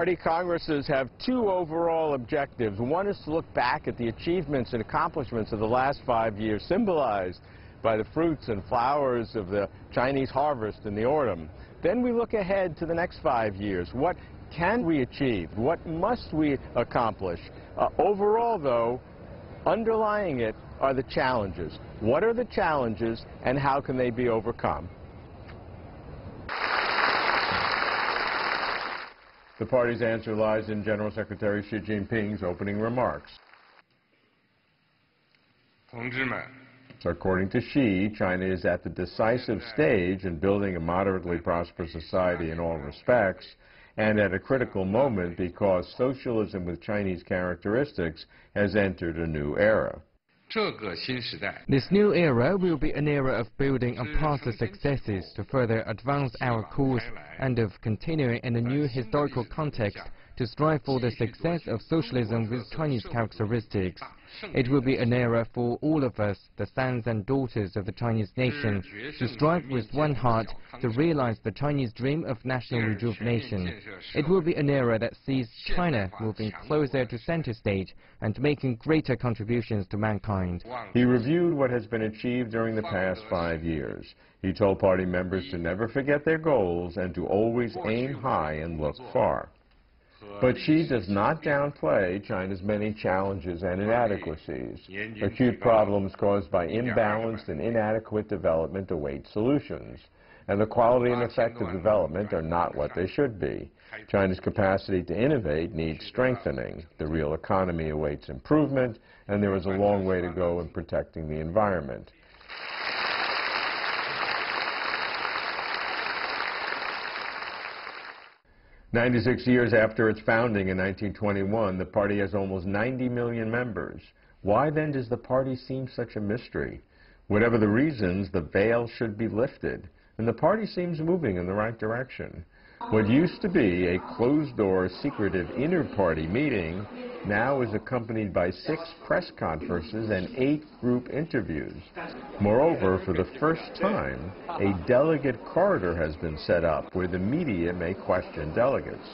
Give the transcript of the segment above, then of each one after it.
party congresses have two overall objectives. One is to look back at the achievements and accomplishments of the last 5 years, symbolized by the fruits and flowers of the Chinese harvest in the autumn. Then we look ahead to the next 5 years. What can we achieve? What must we accomplish? Overall, though, underlying it are the challenges. What are the challenges and how can they be overcome? The party's answer lies in General Secretary Xi Jinping's opening remarks. According to Xi, China is at the decisive stage in building a moderately prosperous society in all respects, and at a critical moment because socialism with Chinese characteristics has entered a new era. This new era will be an era of building on past successes to further advance our course and of continuing in a new historical context to strive for the success of socialism with Chinese characteristics. It will be an era for all of us, the sons and daughters of the Chinese nation, to strive with one heart to realize the Chinese dream of national rejuvenation. It will be an era that sees China moving closer to center stage and making greater contributions to mankind. He reviewed what has been achieved during the past 5 years. He told party members to never forget their goals and to always aim high and look far. But Xi does not downplay China's many challenges and inadequacies. Acute problems caused by imbalanced and inadequate development await solutions, and the quality and effect of development are not what they should be. China's capacity to innovate needs strengthening. The real economy awaits improvement, and there is a long way to go in protecting the environment. "96 years after its founding in 1921, the party has almost 90 million members. Why then does the party seem such a mystery? Whatever the reasons, the veil should be lifted, and the party seems moving in the right direction. What used to be a closed-door, secretive inter-party meeting now is accompanied by 6 press conferences and 8 group interviews. Moreover, for the first time, a delegate corridor has been set up where the media may question delegates.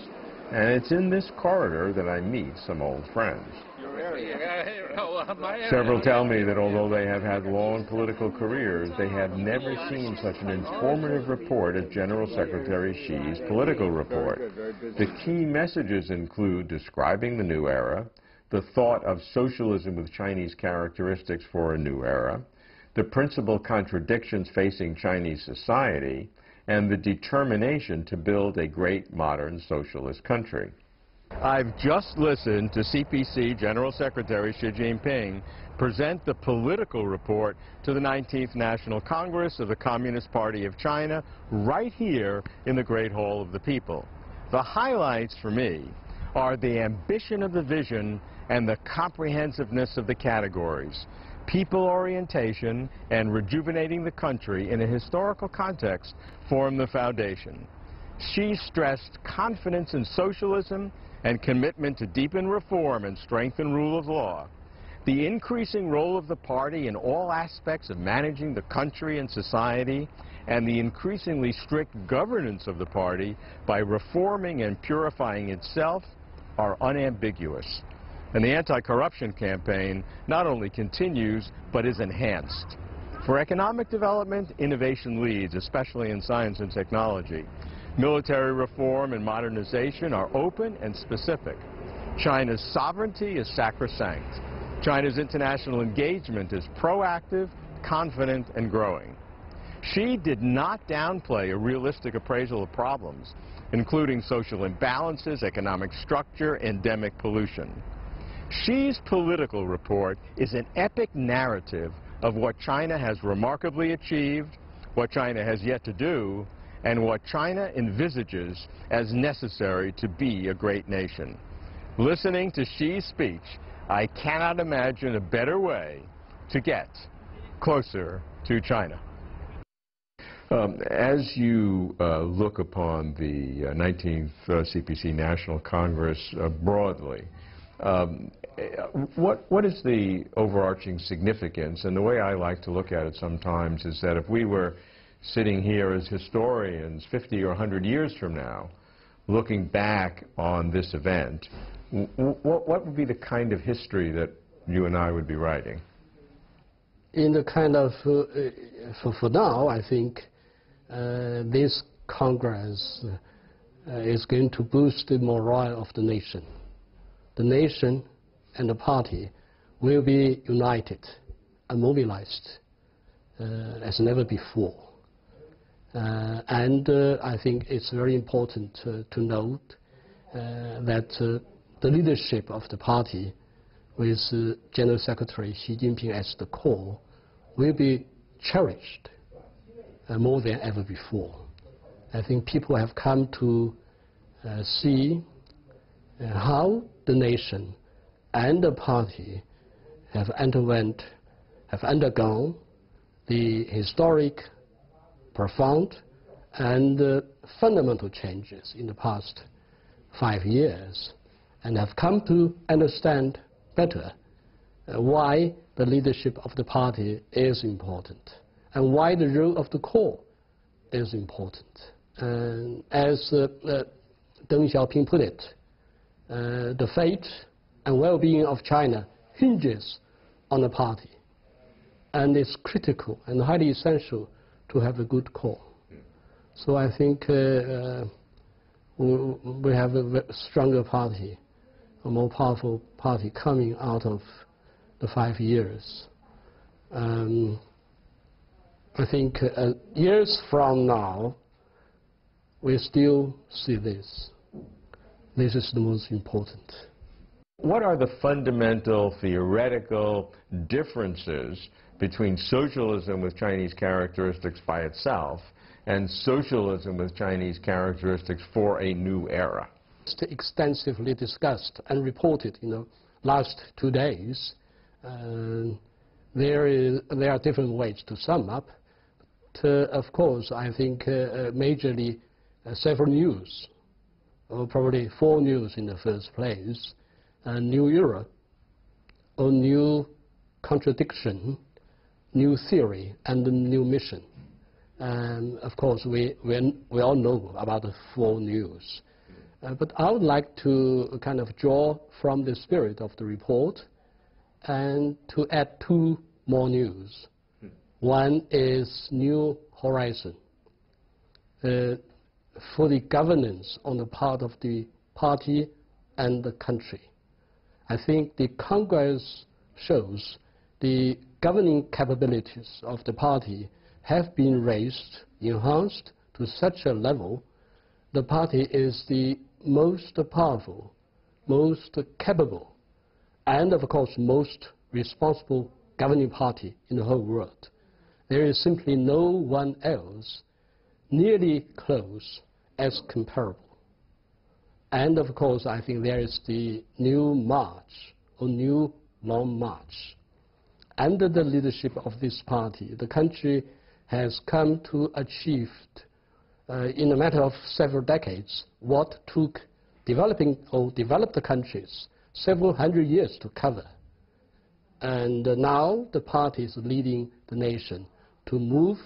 And it's in this corridor that I meet some old friends. Several tell me that although they have had long political careers, they have never seen such an informative report as General Secretary Xi's political report. The key messages include describing the new era, the thought of socialism with Chinese characteristics for a new era, the principal contradictions facing Chinese society, and the determination to build a great modern socialist country. I've just listened to CPC General Secretary Xi Jinping present the political report to the 19th National Congress of the Communist Party of China right here in the Great Hall of the People. The highlights for me are the ambition of the vision and the comprehensiveness of the categories. People orientation and rejuvenating the country in a historical context form the foundation. Xi stressed confidence in socialism and commitment to deepen reform and strengthen rule of law. The increasing role of the party in all aspects of managing the country and society, and the increasingly strict governance of the party by reforming and purifying itself are unambiguous. And the anti-corruption campaign not only continues, but is enhanced. For economic development, innovation leads, especially in science and technology. Military reform and modernization are open and specific. China's sovereignty is sacrosanct. China's international engagement is proactive, confident, and growing. Xi did not downplay a realistic appraisal of problems, including social imbalances, economic structure, endemic pollution. Xi's political report is an epic narrative of what China has remarkably achieved, what China has yet to do, and what China envisages as necessary to be a great nation. Listening to Xi's speech, I cannot imagine a better way to get closer to China. As you look upon the 19th CPC National Congress broadly, what is the overarching significance? And the way I like to look at it sometimes is that if we were sitting here as historians 50 or 100 years from now, looking back on this event, what would be the kind of history that you and I would be writing? In the kind of, for now, I think this Congress is going to boost the morale of the nation. The nation and the party will be united and mobilized as never before. And I think it's very important to note that the leadership of the party, with General Secretary Xi Jinping as the core, will be cherished more than ever before. I think people have come to see how the nation and the party have undergone the historic, profound, and fundamental changes in the past 5 years, and have come to understand better why the leadership of the party is important and why the role of the core is important. And as Deng Xiaoping put it, the fate and well-being of China hinges on the party, and it's critical and highly essential to have a good core. So I think we have a stronger party, a more powerful party coming out of the 5 years. I think years from now, we still see this. This is the most important. What are the fundamental theoretical differences between socialism with Chinese characteristics by itself and socialism with Chinese characteristics for a new era? It's extensively discussed and reported in the last 2 days. There are different ways to sum up. Of course, I think majorly several news, or probably 4 news in the first place: a new era, a new contradiction, new theory, and a new mission. And of course, we all know about the 4 news. But I would like to kind of draw from the spirit of the report and to add 2 more news. One is new horizon for the governance on the part of the party and the country. I think the Congress shows the governing capabilities of the party have been raised, enhanced to such a level. The party is the most powerful, most capable, and of course most responsible governing party in the whole world. There is simply no one else nearly close as comparable. And of course, I think there is the new march, or new long march. Under the leadership of this party, the country has come to achieve, in a matter of several decades, what took developing or developed countries several hundred years to cover. And now the party is leading the nation to move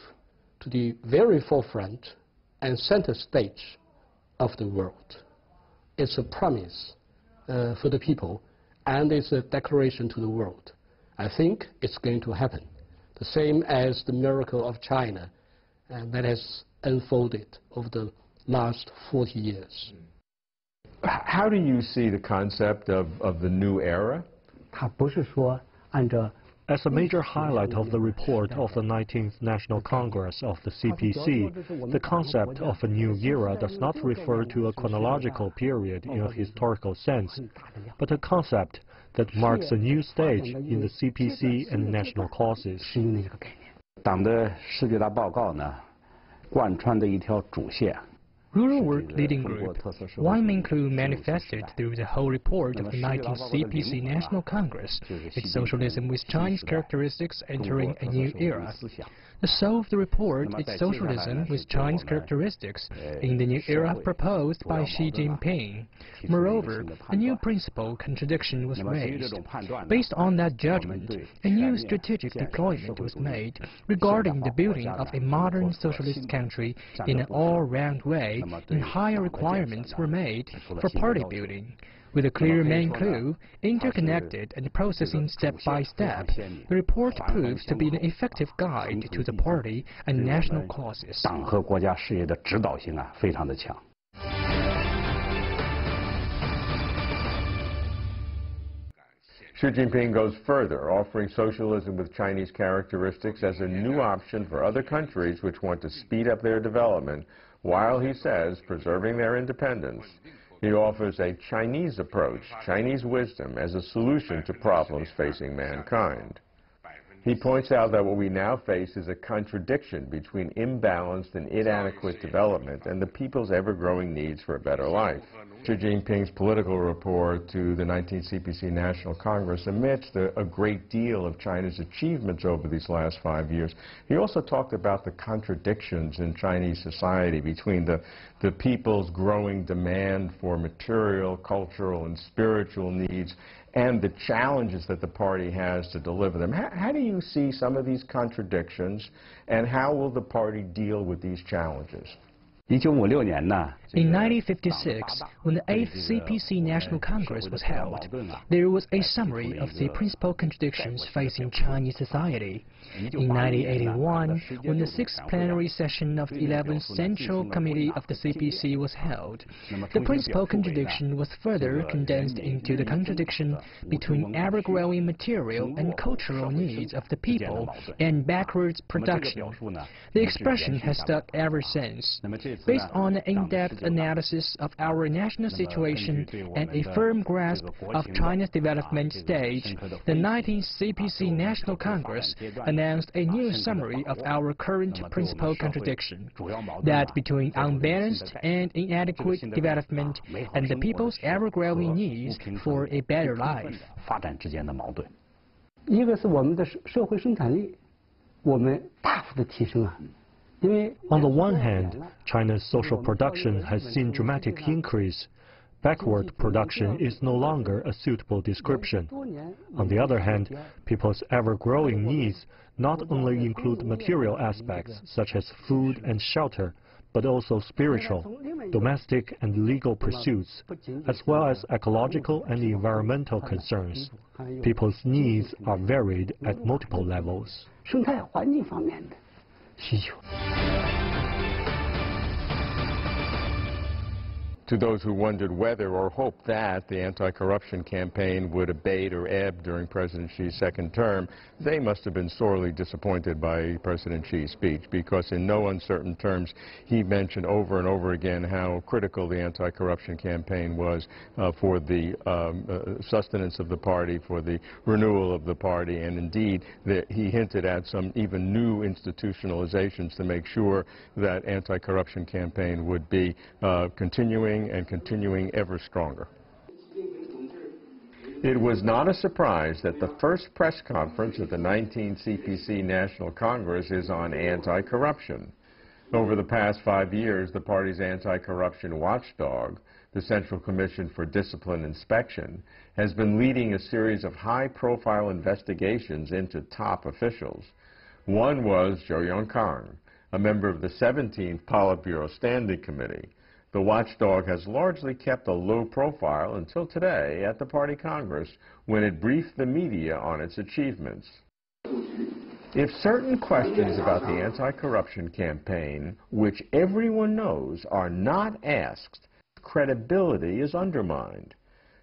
to the very forefront and center stage of the world. It's a promise for the people, and it's a declaration to the world. I think it's going to happen. The same as the miracle of China that has unfolded over the last 40 years. How do you see the concept of the new era? As a major highlight of the report of the 19th National Congress of the CPC, the concept of a new era does not refer to a chronological period in a historical sense, but a concept that marks a new stage in the CPC and national causes. 党的世界大报告呢，贯穿的一条主线。 Rural Work Leading Group, one main clue manifested through the whole report of the 19th CPC National Congress, is socialism with Chinese characteristics entering a new era. The soul of the report is socialism with Chinese characteristics in the new era proposed by Xi Jinping. Moreover, a new principle contradiction was raised. Based on that judgment, a new strategic deployment was made regarding the building of a modern socialist country in an all-round way Secondly, higher requirements were made for party building. With a clear main clue, interconnected and processing step by step, the report proves to be an effective guide to the party and national causes. 党和国家事业的指导性非常的强。 Xi Jinping goes further, offering socialism with Chinese characteristics as a new option for other countries which want to speed up their development, while, he says, preserving their independence. He offers a Chinese approach, Chinese wisdom, as a solution to problems facing mankind. He points out that what we now face is a contradiction between imbalanced and inadequate development and the people's ever-growing needs for a better life. Xi Jinping's political report to the 19th CPC National Congress, amidst a great deal of China's achievements over these last 5 years, he also talked about the contradictions in Chinese society between the people's growing demand for material, cultural, and spiritual needs and the challenges that the party has to deliver them. How do you see some of these contradictions, and how will the party deal with these challenges? 1956年呢 In 1956, when the 8th CPC National Congress was held, there was a summary of the principal contradictions facing Chinese society. In 1981, when the 6th plenary session of the 11th Central Committee of the CPC was held, the principal contradiction was further condensed into the contradiction between ever-growing material and cultural needs of the people and backwards production. The expression has stuck ever since. Based on an in-depth analysis of our national situation and a firm grasp of China's development stage, the 19th CPC National Congress announced a new summary of our current principal contradiction, that between unbalanced and inadequate development and the people's ever-growing needs for a better life. 发展之间的矛盾。一个是我们的社会生产力，我们大幅的提升啊。 On the one hand, China's social production has seen dramatic increase. Backward production is no longer a suitable description. On the other hand, people's ever-growing needs not only include material aspects such as food and shelter, but also spiritual, domestic and legal pursuits, as well as ecological and environmental concerns. People's needs are varied at multiple levels. 生态环境方面的需求。 To those who wondered whether or hoped that the anti-corruption campaign would abate or ebb during President Xi's second term, they must have been sorely disappointed by President Xi's speech, because in no uncertain terms he mentioned over and over again how critical the anti-corruption campaign was for the sustenance of the party, for the renewal of the party, and indeed he hinted at some even new institutionalizations to make sure that anti-corruption campaign would be continuing ever stronger. It was not a surprise that the first press conference at the 19th CPC National Congress is on anti-corruption. Over the past 5 years, the party's anti-corruption watchdog, the Central Commission for Discipline Inspection, has been leading a series of high-profile investigations into top officials. One was Zhou Yongkang, a member of the 17th Politburo Standing Committee. The watchdog has largely kept a low profile until today at the party Congress, when it briefed the media on its achievements. If certain questions about the anti-corruption campaign, which everyone knows, are not asked, credibility is undermined.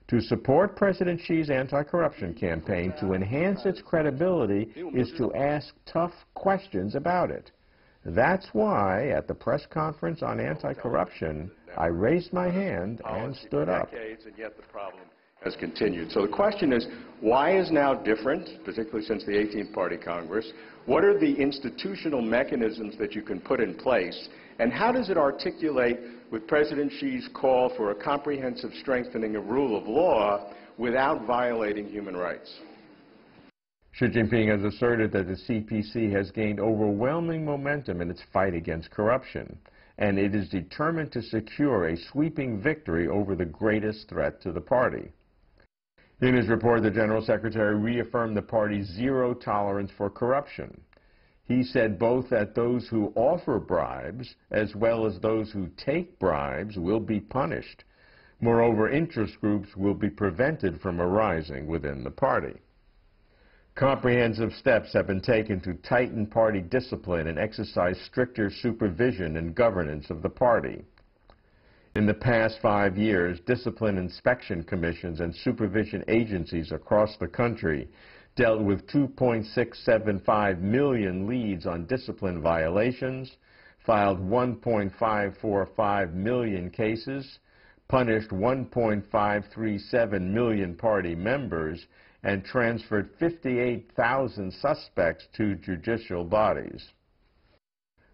To support President Xi's anti-corruption campaign, to enhance its credibility, is to ask tough questions about it. That's why, at the press conference on anti-corruption, I raised my hand and stood up. And yet the problem has continued. So the question is, why is now different, particularly since the 18th Party Congress? What are the institutional mechanisms that you can put in place? And how does it articulate with President Xi's call for a comprehensive strengthening of rule of law without violating human rights? Xi Jinping has asserted that the CPC has gained overwhelming momentum in its fight against corruption, and it is determined to secure a sweeping victory over the greatest threat to the party. In his report, the General Secretary reaffirmed the party's zero tolerance for corruption. He said both that those who offer bribes as well as those who take bribes will be punished. Moreover, interest groups will be prevented from arising within the party. Comprehensive steps have been taken to tighten party discipline and exercise stricter supervision and governance of the party. In the past 5 years, discipline inspection commissions and supervision agencies across the country dealt with 2.675 million leads on discipline violations, filed 1.545 million cases, punished 1.537 million party members, and transferred 58,000 suspects to judicial bodies.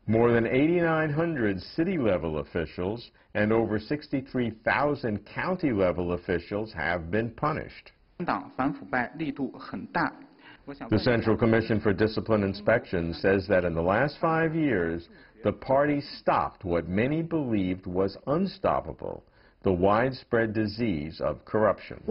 More than 8,900 city-level officials and over 63,000 county-level officials have been punished. The Central Commission for Discipline Inspection says that in the last 5 years, the party stopped what many believed was unstoppable, the widespread disease of corruption.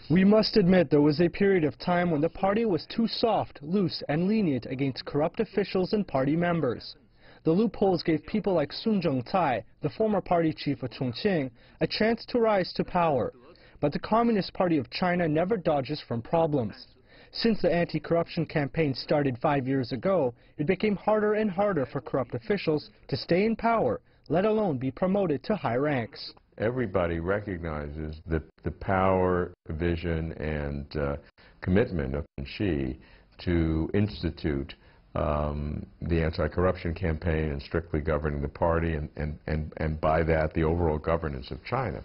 We must admit there was a period of time when the party was too soft, loose, and lenient against corrupt officials and party members. The loopholes gave people like Sun Zhengcai, the former party chief of Chongqing, a chance to rise to power. But the Communist Party of China never dodges from problems. Since the anti-corruption campaign started 5 years ago, it became harder and harder for corrupt officials to stay in power, let alone be promoted to high ranks. Everybody recognizes the power, vision, and commitment of Xi to institute the anti-corruption campaign and strictly governing the party and by that the overall governance of China.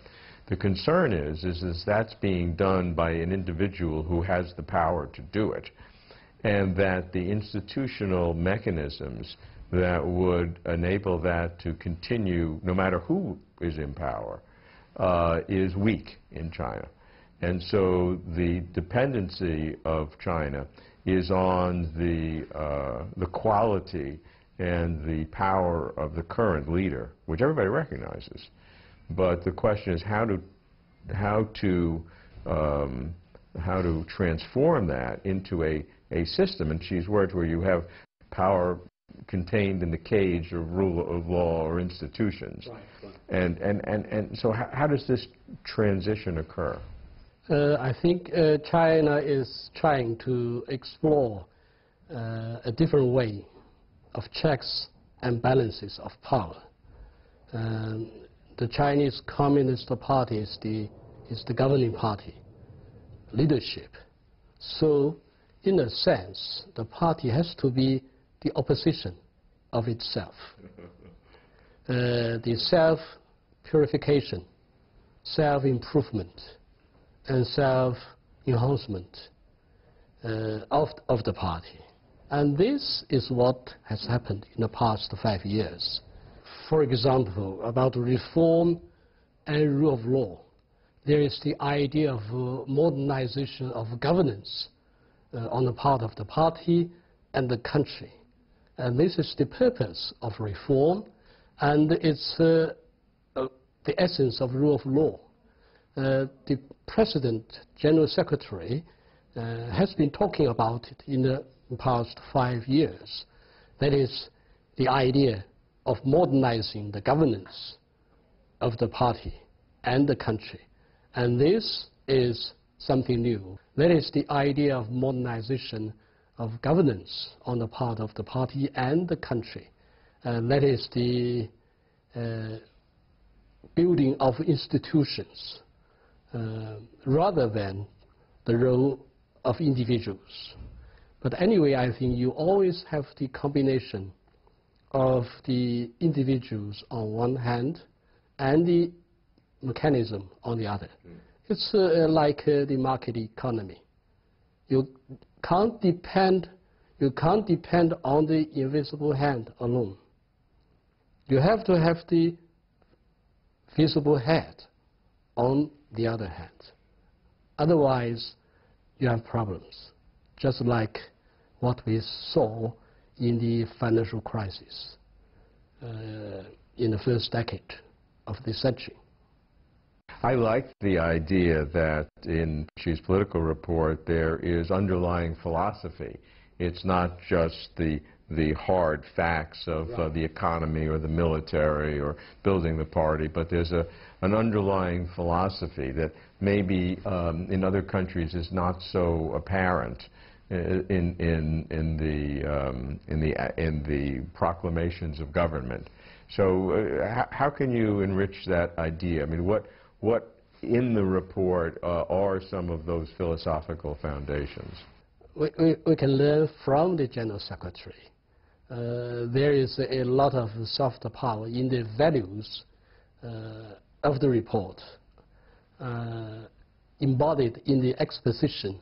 The concern is that's being done by an individual who has the power to do it, and that the institutional mechanisms that would enable that to continue no matter who is in power is weak in China. And so the dependency of China is on the quality and the power of the current leader, which everybody recognizes. But the question is how to transform that into a system, in Xi's words, where you have power contained in the cage of rule of law or institutions. Right. And so how does this transition occur? I think China is trying to explore a different way of checks and balances of power. The Chinese Communist Party is the governing party leadership. So, in a sense, the party has to be the opposition of itself. The self-purification, self-improvement, and self-enhancement of the party. And this is what has happened in the past 5 years. For example, about reform and rule of law, there is the idea of modernization of governance on the part of the party and the country. And this is the purpose of reform, and it's the essence of rule of law. The President, General Secretary, has been talking about it in the past 5 years. That is the idea of modernizing the governance of the party and the country. And this is something new. That is the idea of modernization of governance on the part of the party and the country. And that is the building of institutions rather than the role of individuals. But anyway, I think you always have the combination of the individuals on one hand and the mechanism on the other. It's like the market economy. You can't depend on the invisible hand alone. You have to have the visible hand on the other hand. Otherwise, you have problems, just like what we saw in the financial crisis in the first decade of this century. I like the idea that in Xi's political report there is underlying philosophy. It's not just the hard facts of the economy or the military or building the party, but there's an underlying philosophy that maybe in other countries is not so apparent in the proclamations of government. So how can you enrich that idea? I mean, what in the report are some of those philosophical foundations? We can learn from the General Secretary. There is a lot of soft power in the values of the report, embodied in the exposition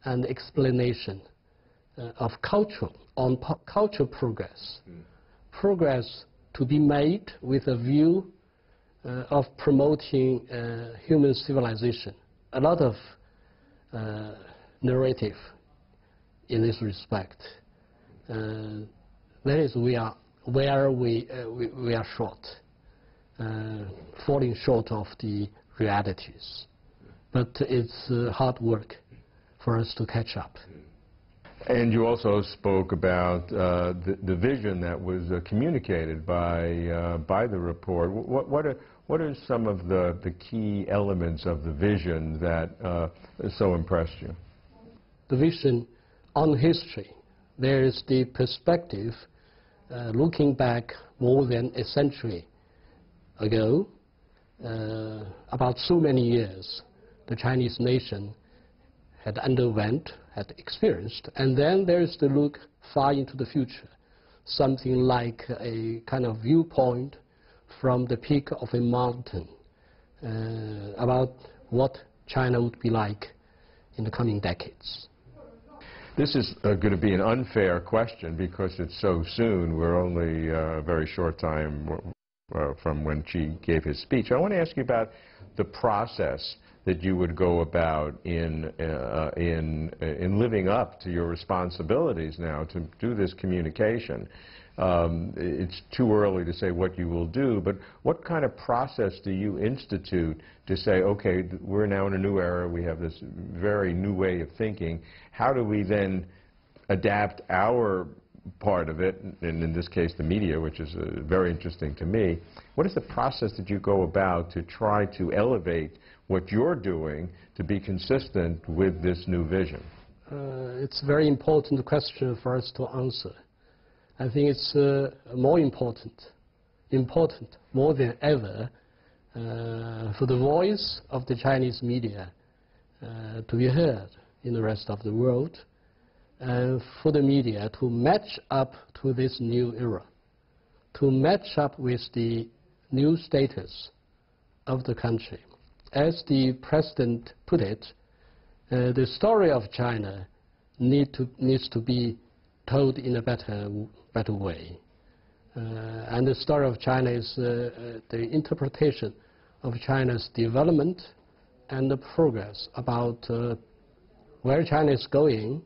and explanation of cultural progress. Progress to be made with a view of promoting human civilization. A lot of narrative in this respect. That is, we are where we are short, falling short of the realities. But it's hard work for us to catch up. And you also spoke about the vision that was communicated by the report. What are some of the key elements of the vision that so impressed you? The vision on history. There is the perspective looking back more than a century ago, about so many years the Chinese nation had experienced, and then there is the look far into the future, something like a kind of viewpoint from the peak of a mountain about what China would be like in the coming decades. This is going to be an unfair question because it's so soon. We're only a very short time from when Xi gave his speech. I want to ask you about the process that you would go about in living up to your responsibilities now to do this communication. It's too early to say what you will do, but what kind of process do you institute to say, okay, we're now in a new era, we have this very new way of thinking. How do we then adapt our part of it, and in this case the media, which is very interesting to me. What is the process that you go about to try to elevate what you're doing to be consistent with this new vision? It's a very important question for us to answer. I think it's more important more than ever for the voice of the Chinese media to be heard in the rest of the world, and for the media to match up to this new era, to match up with the new status of the country. As the President put it, the story of China needs to be told in a better way. And the story of China is the interpretation of China's development and the progress about where China is going,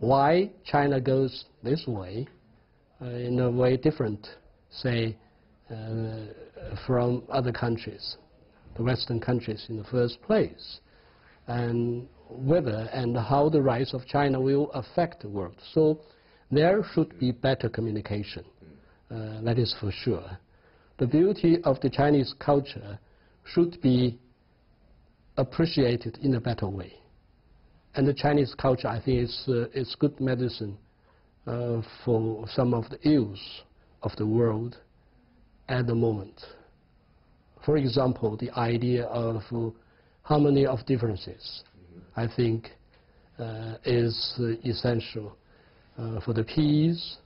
why China goes this way, in a way different, say, from other countries, the Western countries in the first place, and whether and how the rise of China will affect the world. So there should be better communication, that is for sure. The beauty of the Chinese culture should be appreciated in a better way. And the Chinese culture, I think, is good medicine for some of the ills of the world at the moment. For example, the idea of harmony of differences, I think, is essential for the peace,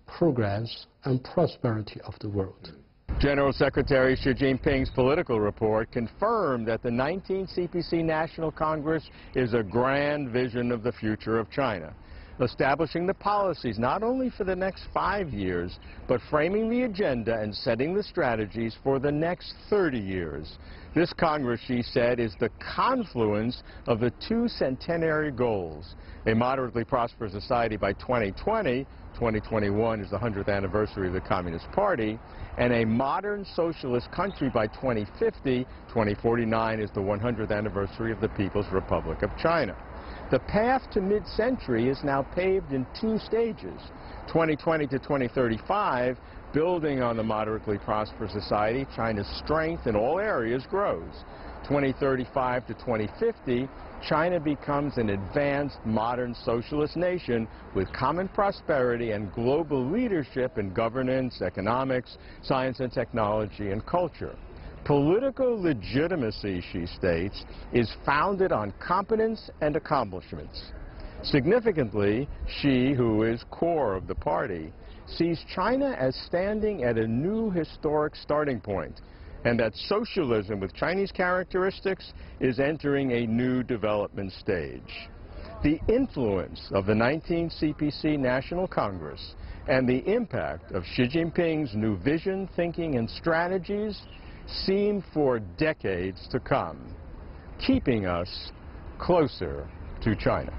progress, and prosperity of the world. General Secretary Xi Jinping's political report confirmed that the 19th CPC National Congress is a grand vision of the future of China, establishing the policies not only for the next 5 years, but framing the agenda and setting the strategies for the next 30 years. This Congress, she said, is the confluence of the two centenary goals: a moderately prosperous society by 2020, 2021 is the 100th anniversary of the Communist Party, and a modern socialist country by 2050, 2049 is the 100th anniversary of the People's Republic of China. The path to mid-century is now paved in two stages: 2020 to 2035, building on the moderately prosperous society, China's strength in all areas grows. 2035 to 2050, China becomes an advanced, modern socialist nation with common prosperity and global leadership in governance, economics, science and technology, and culture. Political legitimacy, she states, is founded on competence and accomplishments. Significantly, she, who is core of the party, sees China as standing at a new historic starting point, and that socialism with Chinese characteristics is entering a new development stage. The influence of the 19th CPC National Congress and the impact of Xi Jinping's new vision, thinking, and strategies seem for decades to come, keeping us closer to China.